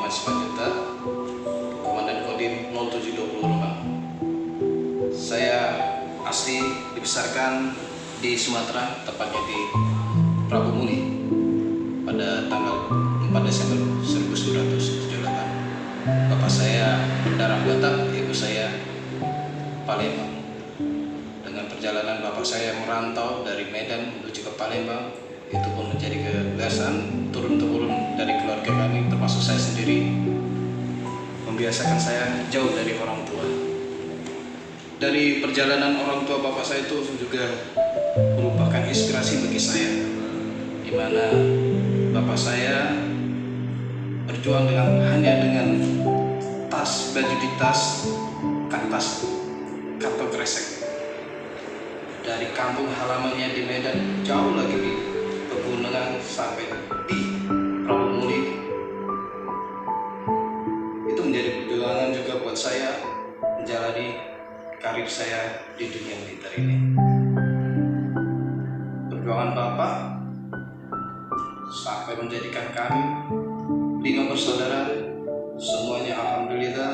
Dimas Simanjuntak, Komandan Kodim 0720 Rembang. Saya asli dibesarkan di Sumatera, tepatnya di Prabu Muli pada tanggal 4 Desember 1978. Bapak saya berdarah Batak, ibu saya Palembang. Dengan perjalanan bapak saya merantau dari Medan menuju ke Palembang, itu pun menjadi kebiasaan turun-temurun dari keluarga kami, termasuk saya sendiri, membiasakan saya jauh dari orang tua. Dari perjalanan orang tua bapak saya itu juga merupakan inspirasi bagi saya, di mana bapak saya berjuang hanya dengan baju di tas, kantas, kantong kresek. Dari kampung halamannya di Medan, jauh lagi di pegunungan sampai di Prabu Muli. Itu menjadi perjuangan juga buat saya menjalani karir saya di dunia militer ini. Perjuangan Bapak sampai menjadikan kami 5 bersaudara, semuanya alhamdulillah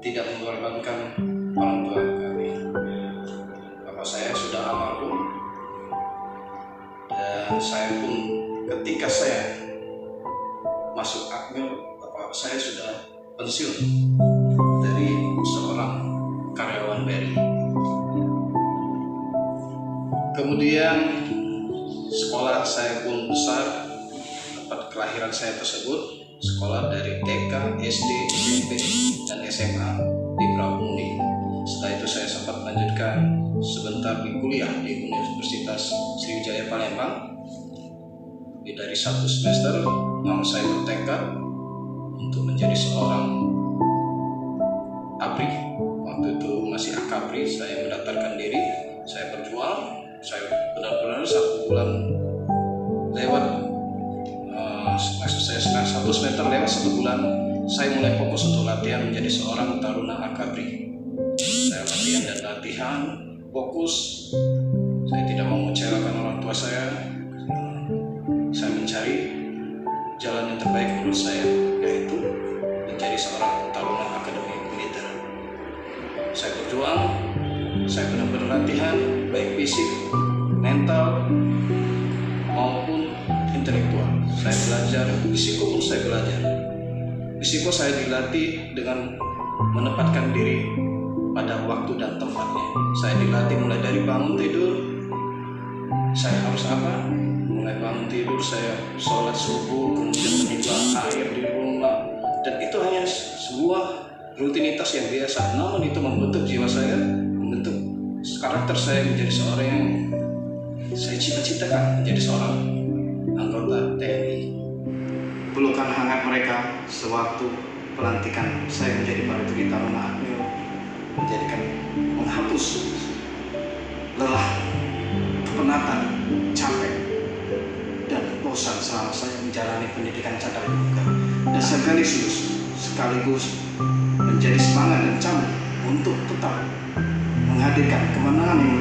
tidak mengorbankan orang tua kami. Bapak saya sudah almarhum, dan saya pun ketika saya masuk Akmil, bapak saya sudah pensiun dari seorang karyawan BRI. Kemudian sekolah saya pun besar, tempat kelahiran saya tersebut, sekolah dari TK, SD, SMP, dan SMA di Prabu Muli. Setelah itu saya sempat melanjutkan sebentar di kuliah di Universitas Sriwijaya Palembang. Dari 1 semester, mama saya bertekad untuk menjadi seorang APRI. Waktu itu masih AKAPRI, saya mendaftarkan diri, saya berjuang, saya benar-benar 1 bulan lewat, maksud saya 1 semester lewat 1 bulan, saya mulai fokus untuk latihan menjadi seorang taruna AKAPRI. Saya latihan dan latihan, fokus. Saya tidak mau mengecewakan orang tua saya. Saya mencari jalan yang terbaik menurut saya, yaitu menjadi seorang taruna akademi militer. Saya berjuang, saya benar-benar latihan, baik fisik, mental, maupun intelektual. Saya belajar, risiko pun saya belajar. Risiko saya dilatih dengan menempatkan diri pada waktu dan tempatnya. Saya dilatih mulai dari bangun tidur, saya harus apa? Mulai bangun tidur, saya sholat subuh, kemudian menimba air di rumah, dan itu hanya sebuah rutinitas yang biasa. Namun itu membentuk jiwa saya, membentuk karakter saya menjadi seorang yang saya cita-citakan menjadi seorang anggota TNI. Pelukan hangat mereka sewaktu pelantikan saya menjadi prajurit taruna Akmil menghapus lelah, kepenatan, capek, dan bosan selama saya menjalani pendidikan cadar muka, dan sekaligus menjadi semangat dan cambuk untuk tetap menghadirkan kemenangan yang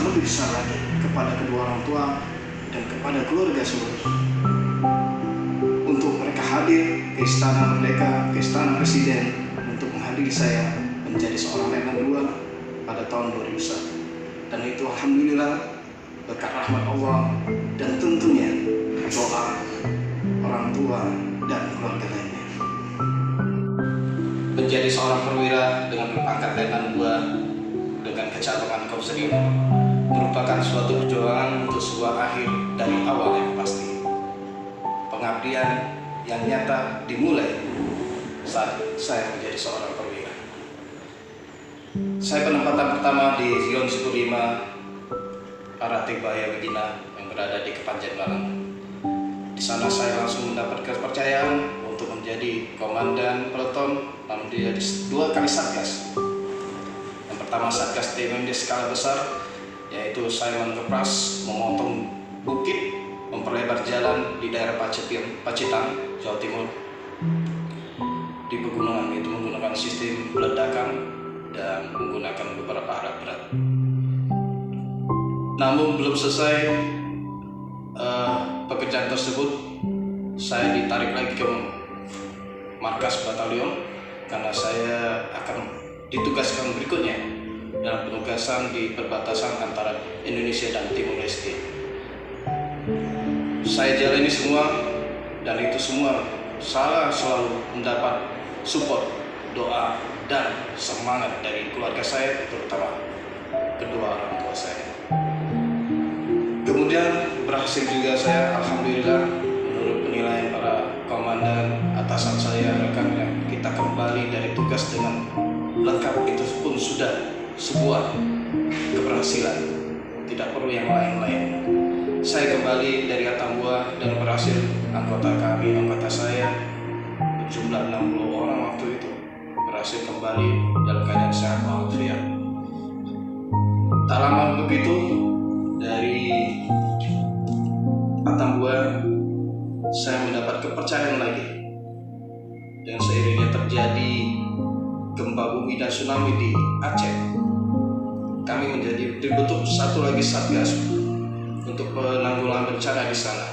lebih besar lagi kepada kedua orang tua dan kepada keluarga seluruh, untuk mereka hadir ke Istana Merdeka, ke Istana Presiden, untuk menghadiri saya menjadi seorang Letnan 2 pada tahun 2001. Dan itu alhamdulillah berkat rahmat Allah dan tentunya doa orang tua dan keluarga lainnya. Menjadi seorang perwira dengan pangkat Letnan 2 dengan kecakapan Kopsri merupakan suatu perjuangan untuk sebuah akhir dari awal yang pasti. Pengabdian yang nyata dimulai saat saya menjadi seorang perwira. Saya penempatan pertama di Zion Suku 5 Paratibaya Begina yang berada di Kepanjen Malang. Di sana saya langsung mendapat kepercayaan untuk menjadi komandan peleton, namun dia 2 kali satgas. Yang pertama satgas TMMD skala besar, yaitu saya mengepras, memotong bukit, memperlebar jalan di daerah Pacitan, Jawa Timur. Di pegunungan itu menggunakan sistem ledakan dan menggunakan beberapa alat berat. Namun belum selesai pekerjaan tersebut, saya ditarik lagi ke markas batalion karena saya akan ditugaskan berikutnya dalam penugasan di perbatasan antara Indonesia dan Timor Leste. Saya jalani semua, dan itu semua saya selalu mendapat support, doa, dan semangat dari keluarga saya, terutama kedua orang tua saya. Kemudian berhasil juga saya, alhamdulillah, menurut penilaian para komandan, atasan saya, rekan-rekan, kita kembali dari tugas dengan lengkap. Itu pun sudah sebuah keberhasilan, tidak perlu yang lain-lain. Saya kembali dari Atambua dan berhasil anggota saya berjumlah 60 orang waktu itu berhasil kembali dalam keadaan sehat walafiat. Tak lama begitu dari Atambua saya mendapat kepercayaan lagi, dengan seiringnya terjadi gempa bumi dan tsunami di Aceh. Kami dibentuk satu lagi satgas untuk penanggulangan bencana di sana.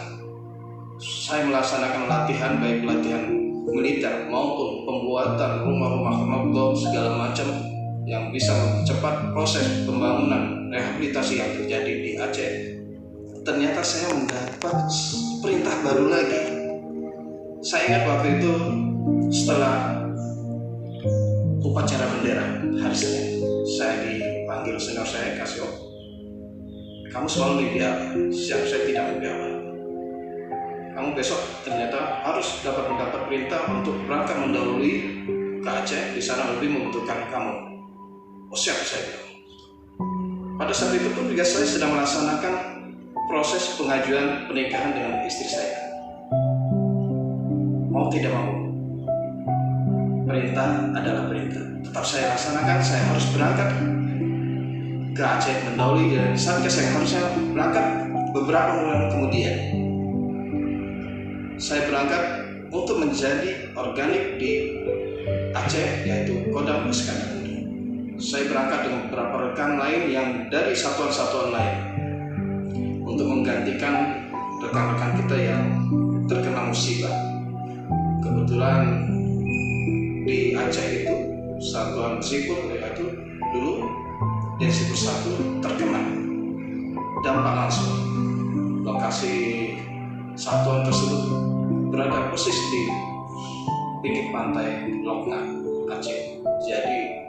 Saya melaksanakan latihan, baik latihan militer maupun pembuatan rumah-rumah knockdown segala macam yang bisa mempercepat proses pembangunan rehabilitasi yang terjadi di Aceh. Ternyata saya mendapat perintah baru lagi. Saya ingat waktu itu setelah upacara bendera hari Senin, saya dipanggil senior saya, kasih kamu selalu mimpi apa? Siap, saya tidak mimpi apa. Kamu besok ternyata harus mendapat perintah untuk berangkat mendahului ke Aceh. Di sana lebih membutuhkan kamu. Oh siap, saya bilang. Pada saat itu pun juga saya sedang melaksanakan proses pengajuan pernikahan dengan istri saya. Mau tidak mau, perintah adalah perintah. Tetap saya laksanakan. Saya harus berangkat ke Aceh mendahului dari satgas yang harusnya berangkat beberapa bulan kemudian. Saya berangkat untuk menjadi organik di Aceh, yaitu Kodam Iskandar. Saya berangkat dengan beberapa rekan lain yang dari satuan-satuan lain untuk menggantikan rekan-rekan kita yang terkena musibah. Kebetulan di Aceh itu satuan sipil, yaitu dulu Densi Bersatu, terkena dampak langsung. Lokasi satuan tersebut berada persis di pinggir pantai Lokna, Aceh. Jadi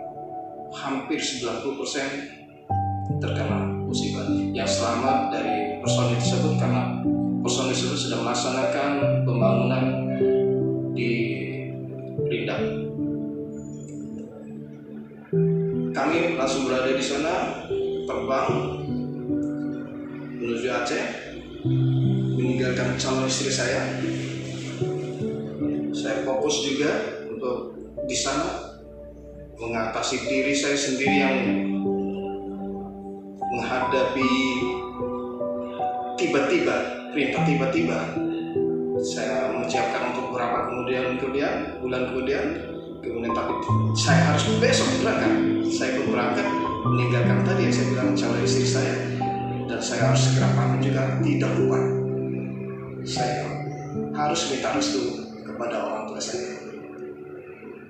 hampir 90% terkena musibah. Yang selamat dari personil tersebut karena personil tersebut sedang melaksanakan pembangunan di Rindang. Kami langsung berada di sana, terbang menuju Aceh, meninggalkan calon istri saya. Saya fokus juga untuk di sana mengatasi diri saya sendiri yang menghadapi tiba-tiba, perintah tiba-tiba. Saya menyiapkan untuk beberapa bulan kemudian, tapi saya harus besok berangkat. Saya pun berangkat meninggalkan tadi yang saya bilang calon istri saya, dan saya harus segera pamit juga. Tidak lupa, saya harus minta restu kepada orang tua saya.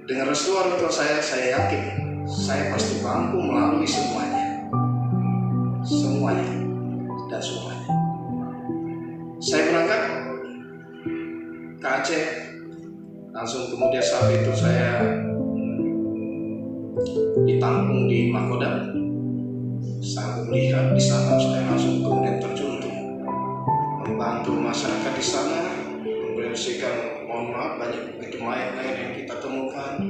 Dengan restu orang tua saya yakin saya pasti mampu melalui semuanya dan semuanya. Saya berangkat ke Aceh. Langsung kemudian saat itu saya ditampung di Makodam. Saya melihat di sana, saya langsung kemudian terjun untuk membantu masyarakat di sana, membersihkan. Mohon maaf, banyak begitu mayat-mayat yang kita temukan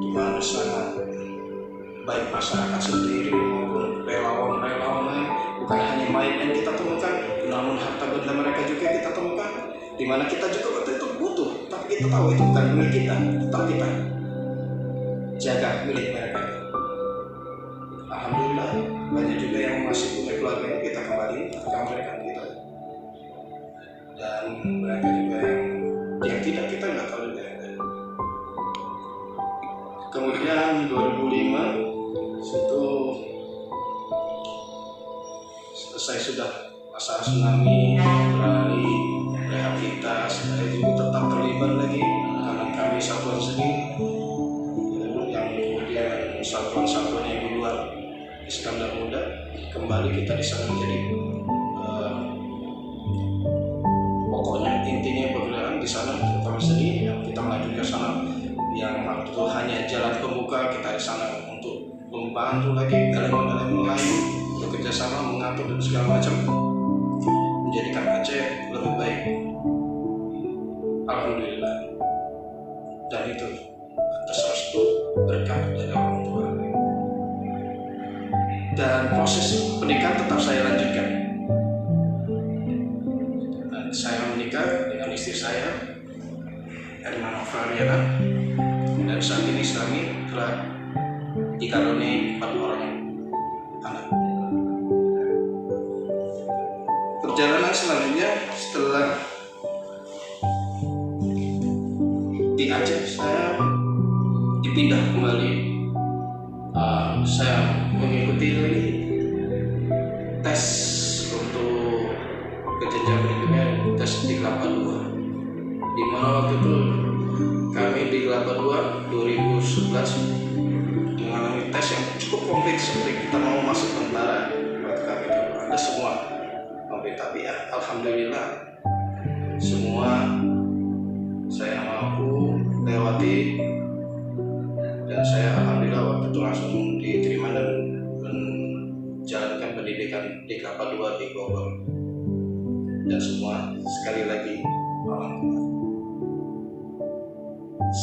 di mana sana, baik masyarakat sendiri maupun relawan-relawan lain. Bukan hanya mayat yang kita temukan, namun harta benda mereka juga kita temukan, di mana kita juga waktu itu butuh, tapi kita tahu itu bukan milik kita, tetap kita jaga milik mereka. Alhamdulillah, banyak juga yang masih punya keluarga yang kita kembali ke mereka kita, dan mereka juga yang tidak, kita nggak tahu juga. Kemudian 2005 situ selesai sudah masa tsunami, beralih rehabilitas. Saya juga tetap terlibat lagi karena kami satuan kembali kita di sana menjadi pokoknya intinya pergerakan di sana kita sendiri yang kita melanjutkan ke sana, yang waktu itu hanya jalan pembuka, kita di sana untuk membantu lagi elemen-elemen lain bekerja sama mengatur dan segala macam, menjadikan Aceh lebih baik. Alhamdulillah. Dan itu atas restu berkah dari orang tua. Dan proses pernikahan tetap saya lanjutkan. Dan saya menikah dengan istri saya, Hermano Floriana, dan saat ini kami telah dikaruniai 4 orang anak. Perjalanan selanjutnya setelah di Aceh saya dipindah kembali. Saya mengikuti tes untuk ke jenjang berikutnya, tes di Kelapa II, di mana waktu itu kami di Kelapa II 2011 mengalami tes yang cukup komplit seperti kita mau masuk tentara. Waktu kami itu ada semua komplit, tapi ya alhamdulillah semua saya mampu lewati, dan saya alhamdulillah waktu itu langsung diterima dan menjalankan pendidikan di Kelapa II di Bogor. Dan semua sekali lagi orang tua.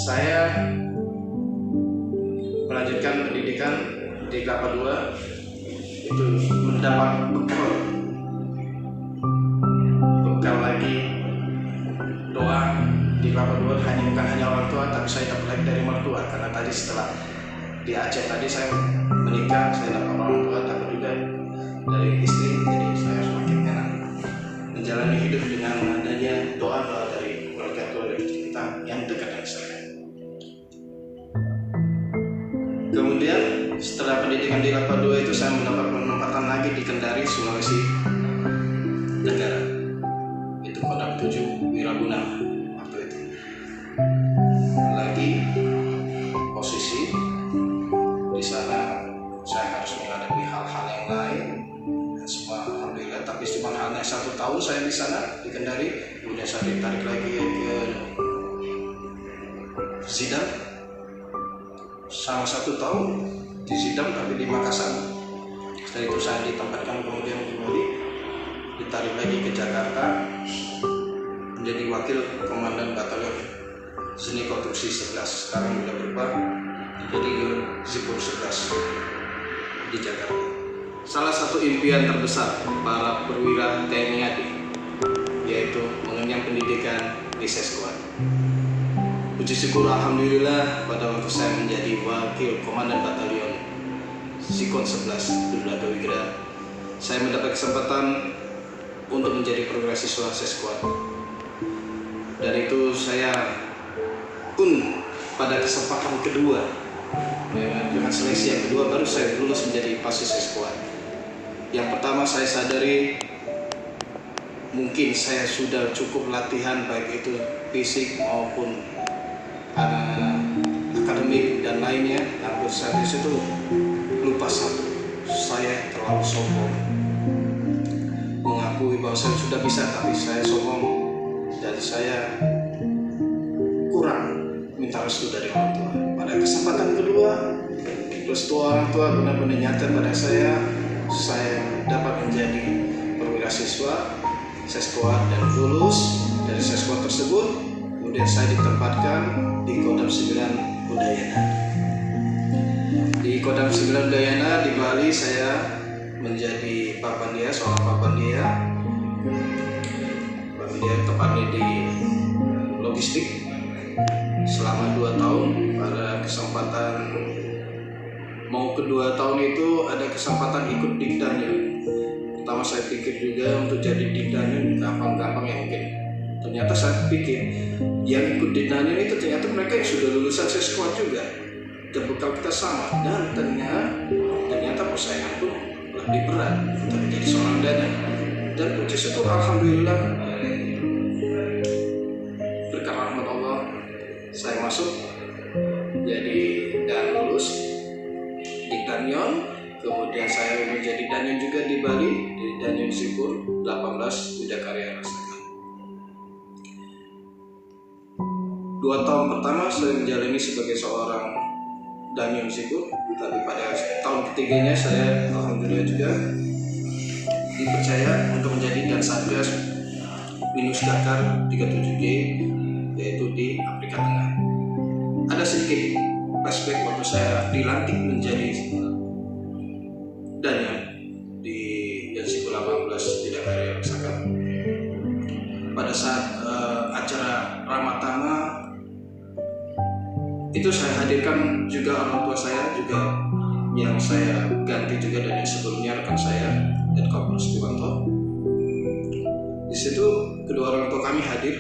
Saya melanjutkan pendidikan di Kelapa II itu mendapat bekal lagi doa di Kelapa II, bukan hanya orang tua, tapi saya dapat lagi dari mertua, karena tadi setelah di Aceh tadi saya menikah, saya dapat orang tua, dapat juga dari istri, jadi saya semakin enak menjalani hidup dengan adanya doa dari keluarga kita yang dekat dengan saya. Kemudian setelah pendidikan di Kelapa II itu saya mendapat penempatan lagi di Kendari, Sulawesi Tenggara. Itu Kodam 7 Wirabunama. Lagi posisi di sana saya harus menghadapi hal-hal yang lain dan semua alhamdulillah, tapi cuma hanya 1 tahun saya di sana di Kendari, kemudian saya ditarik lagi ke Zidam sama 1 tahun di Zidam tapi di Makassar. Setelah itu saya ditempatkan kemudian kembali ditarik lagi ke Jakarta menjadi wakil komandan batalion Seni Konstruksi 11, sekarang sudah berubah menjadi Zipur 11 di Jakarta. Salah satu impian terbesar para perwira TNI AD yaitu mengenyam pendidikan di Seskuad. Puji syukur alhamdulillah pada waktu saya menjadi wakil komandan batalion Sikon 11 Dudla Wigra, saya mendapat kesempatan untuk menjadi perwira siswa Seskuad. Dan itu saya pun pada kesempatan kedua dengan seleksi yang kedua baru saya lulus menjadi pasis Seskuad. Yang pertama saya sadari mungkin saya sudah cukup latihan baik itu fisik maupun akademik dan lainnya, namun saya di situ lupa satu, saya terlalu sombong, mengakui bahwa saya sudah bisa tapi saya sombong dan saya kurang minta restu dari orang tua. Pada kesempatan kedua, restu orang tua benar-benar nyata pada saya dapat menjadi perwira siswa Seskuad dan lulus dari Seskuad tersebut. Kemudian saya ditempatkan di Kodam 9 Udayana. Di Kodam 9 Udayana di Bali saya menjadi Papandia, seorang Papandia. Papandia tepatnya di logistik selama 2 tahun. Pada kesempatan mau kedua tahun itu ada kesempatan ikut Dikdanya. Pertama saya pikir juga untuk jadi Dikdanya gampang-gampang ya mungkin. Ternyata saya pikir yang ikut Dikdanya itu ternyata mereka yang sudah lulusan Seskuad juga, berbekal kita sama, dan ternyata persaingan pun lebih berat untuk menjadi seorang Danang. Dan puji syukur alhamdulillah berkat rahmat Allah saya masuk jadi dan lulus Dikdanyon. Kemudian saya menjadi Danyon juga di Bali, di Danyon Sipur 18 Widakarya Rasaka. 2 tahun pertama saya menjalani sebagai seorang Danyon Sipur, tapi pada tahun ketiganya saya alhamdulillah juga dipercaya untuk menjadi Dan Satgas Minus Dakar 37G, yaitu di Afrika Tengah. Ada sedikit flashback waktu saya dilantik menjadi Danyon di Dansiku 18 Widakarya Rasaka. Pada saat acara Ramatama itu saya hadirkan juga orang tua saya juga, yang saya ganti juga dari sebelumnya rekan saya dan Kopral Setiwanto. Di situ kedua orang tua kami hadir.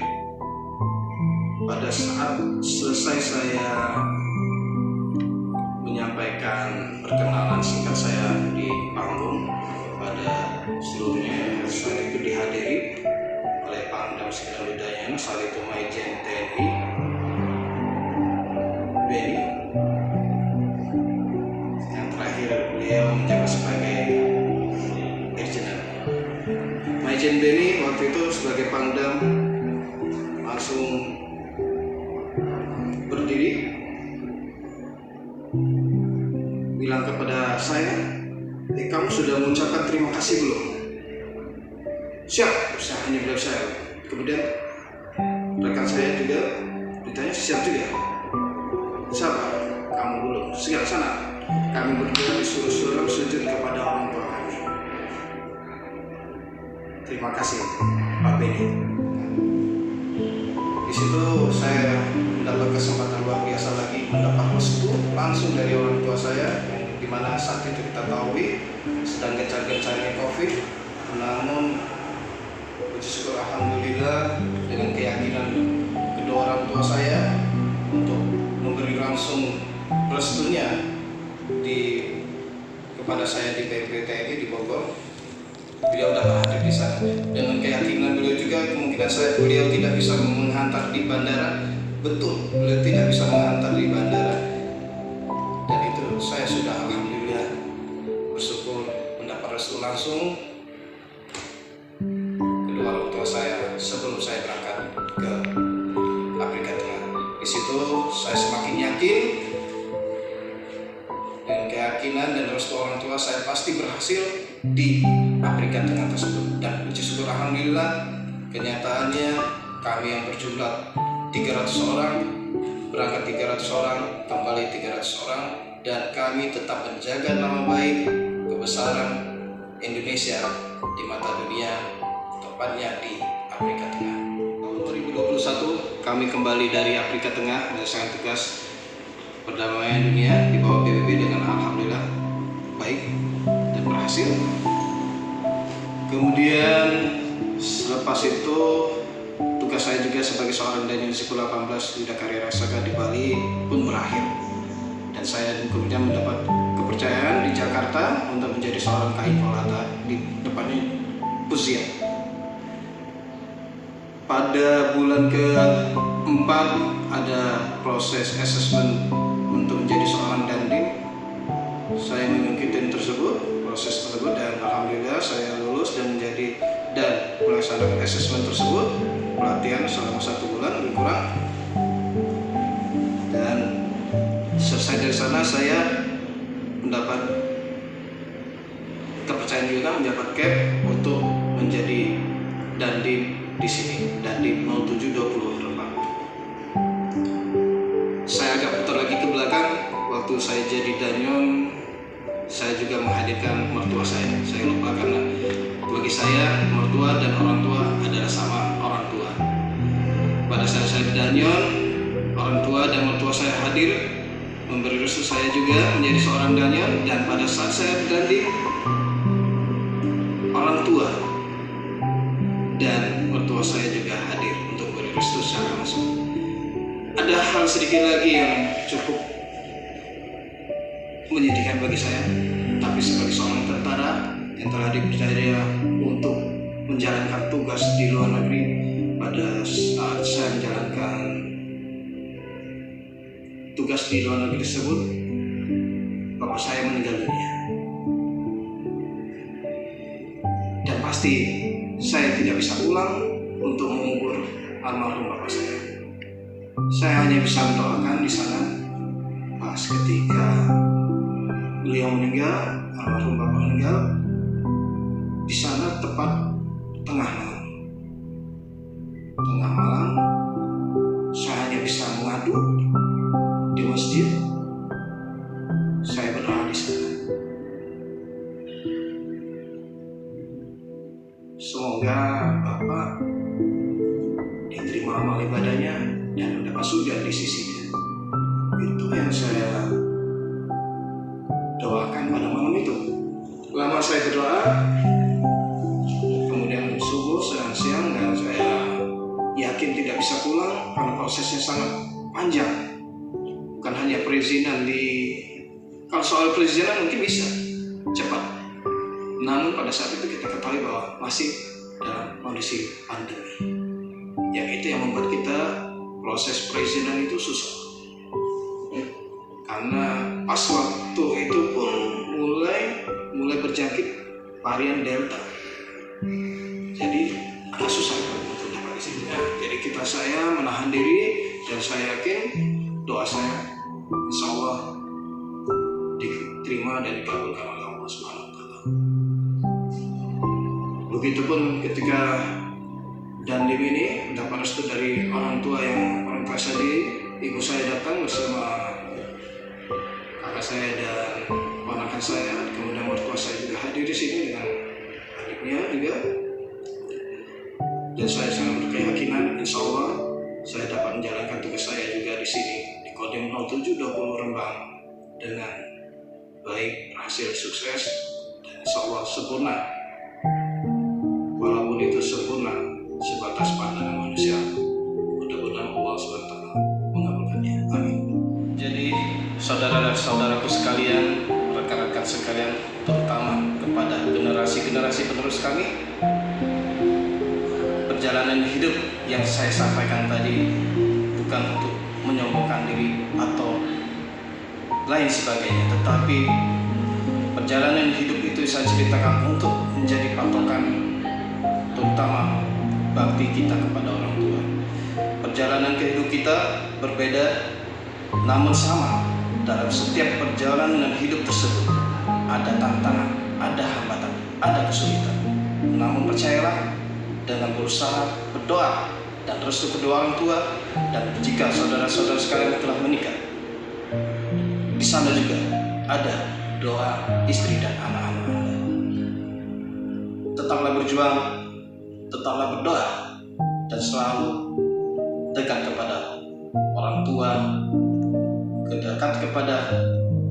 Pada saat selesai saya menyampaikan perkenalan singkat saya di panggung pada seluruhnya, saat itu dihadiri oleh Pangdam Sekendang Widayana, saat itu Majen TNI Beni, yang terakhir beliau menjabat sebagai Irjenan. Majen Beni waktu itu sebagai Pangdam langsung berdiri, bilang kepada saya, kamu sudah mengucapkan terima kasih belum? Siap, usahanya beliau saya. Kemudian rekan saya juga ditanya, siap juga. Siapa? Kamu belum. Siap, sana. Kami berdua disuruh-suruh sujud kepada orang tua kami. Terima kasih, Pak Beni. Di situ saya mendapat kesempatan luar biasa lagi, mendapat restu langsung dari orang tua saya, yang dimana saat itu kita tahu sedang gencar-gencarnya COVID. Namun puji syukur alhamdulillah dengan keyakinan kedua orang tua saya untuk memberi langsung restunya kepada saya di PPTNI di Bogor, beliau dapat hadir di sana. Dengan keyakinan beliau juga, kemungkinan beliau tidak bisa menghantar di bandara. Betul, beliau tidak bisa menghantar di bandara. Dan itu saya sudah alhamdulillah bersyukur mendapat restu langsung kedua orang tua saya sebelum saya berangkat ke Afrika Tengah. Di situ saya semakin yakin dengan keyakinan dan restu orang tua saya pasti berhasil di Afrika Tengah tersebut. Dan puji syukur alhamdulillah, kenyataannya kami yang berjumlah 300 orang, berangkat 300 orang, kembali 300 orang, dan kami tetap menjaga nama baik kebesaran Indonesia di mata dunia, tepatnya di Afrika Tengah. Tahun 2021 kami kembali dari Afrika Tengah menyelesaikan tugas perdamaian dunia di bawah PBB dengan alhamdulillah baik dan berhasil. Kemudian selepas itu tugas saya juga sebagai seorang Danyon Sipur 18 Widakarya Rasaka di Bali pun berakhir, dan saya kemudian mendapat kepercayaan di Jakarta untuk menjadi seorang KAI Polata, di depannya Pusia. Pada bulan ke-4 ada proses asesmen untuk menjadi seorang dandim. Saya mengikuti proses tersebut, dan alhamdulillah saya lulus dan menjadi dan melaksanakan asesmen tersebut, pelatihan selama 1 bulan lebih kurang. Dan selesai dari sana saya mendapat kepercayaan juga, mendapat cap untuk menjadi dandim di sini, dandim 0720 Rembang. Saya agak putar lagi ke belakang, waktu saya jadi Danyon, saya juga menghadirkan mertua saya. Saya lupa karena bagi saya mertua dan orang tua adalah sama orang tua. Pada saat saya di Danyon, orang tua dan mertua saya hadir memberi restu saya juga menjadi seorang Danyon, dan pada saat saya berdandim, orang tua dan mertua saya juga hadir untuk memberi restu secara langsung. Ada hal sedikit lagi yang cukup menyedihkan bagi saya, tapi sebagai seorang tentara yang telah dipercaya untuk menjalankan tugas di luar negeri, pada saat saya menjalankan tugas di luar negeri tersebut, bapak saya meninggal dunia. pasti saya tidak bisa pulang untuk mengubur almarhum bapak saya. Saya hanya bisa mendoakan di sana pas ketika beliau meninggal, almarhum bapak meninggal, di sana tepat tengah malam. Tengah malam, saya hanya bisa mengadu di masjid. Saya berdoa di sana. Semoga Bapak diterima amal ibadahnya dan mendapat surga di sisinya. Itu yang saya doakan pada malam itu. Lama saya berdoa, kemudian subuh, siang, dan saya yakin tidak bisa pulang karena prosesnya sangat panjang. Bukan hanya perizinan kalau soal perizinan mungkin bisa cepat. Namun pada saat itu kita ketahui bahwa masih dalam kondisi pandemi. Yang itu yang membuat kita proses perizinan itu susah. Karena pas waktu itu pun mulai berjangkit varian Delta. Jadi agak susah untuk dapat izin. Jadi saya menahan diri dan saya yakin doa saya insya Allah diterima dan dikabulkan oleh Allah Subhanahu wa Ta'ala. Begitupun ketika Dandim ini mendapat restu dari orang tua saya, ibu saya datang bersama kakak saya dan ponakan saya, kemudian mertua saya juga hadir di sini dengan adiknya juga. Dan saya sangat berkeyakinan insya Allah saya dapat menjalankan tugas saya juga di sini di Kodim 0720 Rembang dengan baik, hasil sukses dan insya Allah sempurna. Walaupun itu sempurna sebatas pandangan manusia, mudah-mudahan Allah SWT mengabulkannya. Amin. Jadi saudara dan saudaraku sekalian, rekan-rekan sekalian, terutama kepada generasi-generasi penerus kami, perjalanan hidup yang saya sampaikan tadi bukan untuk menyombongkan diri atau lain sebagainya, tetapi perjalanan hidup itu saya ceritakan untuk menjadi patokan, terutama bakti kita kepada orang tua. Perjalanan kehidupan kita berbeda, namun sama. Dalam setiap perjalanan hidup tersebut ada tantangan, ada hambatan, ada kesulitan. Namun percayalah, dengan berusaha, berdoa, dan restu kedua orang tua, dan jika saudara-saudara sekalian telah menikah, di sana juga ada doa istri dan anak-anak Anda. Tetaplah berjuang, tetaplah berdoa, dan selalu dekat kepada orang tua, dekat kepada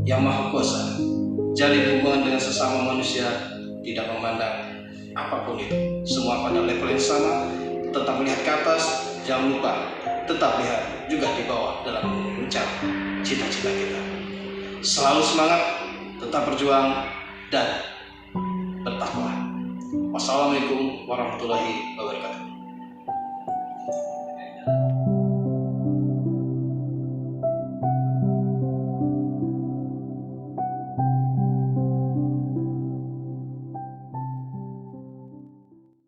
Yang Maha Kuasa. Jalin hubungan dengan sesama manusia, tidak memandang apapun itu, semua pada level yang sama. Tetap melihat ke atas, jangan lupa tetap lihat juga di bawah dalam mencapai cita-cita kita. Selalu semangat, tetap berjuang, dan bertakwa. Wassalamualaikum warahmatullahi wabarakatuh.